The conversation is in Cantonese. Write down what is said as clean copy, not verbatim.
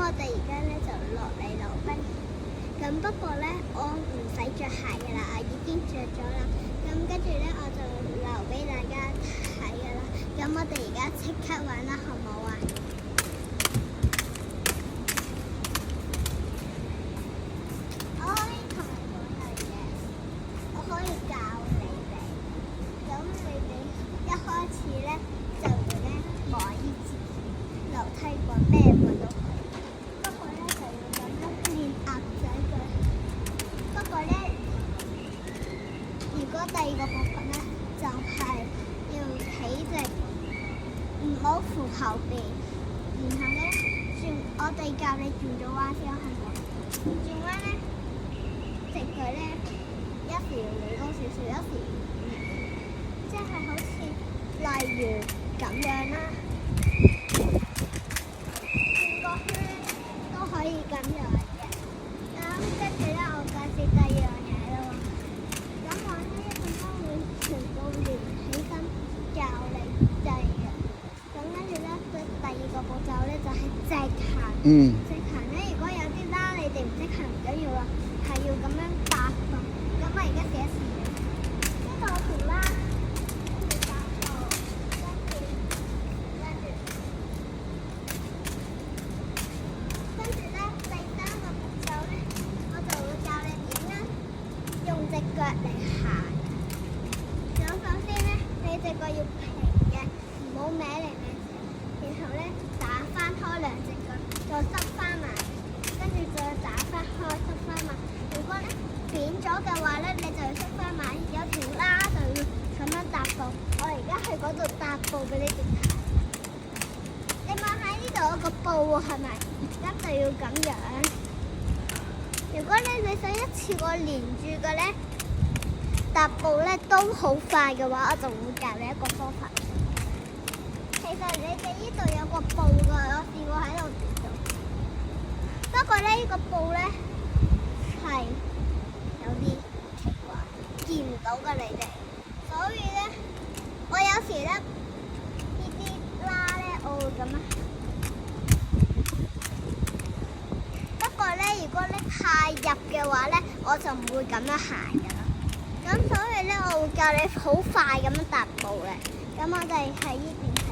我哋而家咧就落嚟溜冰。咁不過咧，我唔使着鞋㗎啦，我已經着咗啦。咁跟住咧，我就留俾大家睇㗎啦。咁我哋而家即刻玩啦，好唔好啊？我可以同你講係嘅，我可以教你哋。咁你哋一開始咧就會咧摸呢支樓梯棍，咩棍都可以。不過咧就要咁樣練鴨仔腳。不過咧，如果第二個部分咧就係要企直，唔好扶後邊。然後咧轉，我哋教你轉咗彎先，係咪？轉彎咧，隻腳咧一時要離高少少，一時即係好似例如咁樣啦，轉個圈都可以咁樣嘅。咁跟住咧，我介紹第二樣嘢咯。咁我呢一陣間會全部連起身教你制嘅。咁跟住咧，第二個步驟咧就係直行。直行咧，如果有啲啦，你哋唔識行唔緊要啦，係要咁樣搭㗎。咁我而家寫一試呢個條啦，跟住搭到，跟住咧，第三個步驟咧，我就會教你點樣用隻腳嚟行。咁首先咧，你隻腳要平嘅，唔好歪嚟歪斜。然後咧，打翻開兩隻腳，再執翻埋，跟住再打翻開，執翻埋。如果咧扁咗嘅話咧，你就要執翻埋。有條啦就要咁樣踏步。我而家去嗰度踏步俾你哋睇。你望喺呢度有個步喎，係咪？咁就要咁樣。如果咧你想一次過連住嘅咧，踏步咧都好快嘅話，我就會教你一個方法。其實你哋呢度有個步㗎，我試過喺度做。不過咧，呢個步咧係有啲奇怪，見唔到㗎你哋。所以咧，我有時咧呢啲啦咧，我會咁樣。不過咧，如果咧太入嘅話咧，我就唔會咁樣行㗎啦。咁所以咧，我會教你好快咁樣踏步嘅。咁我哋喺呢邊。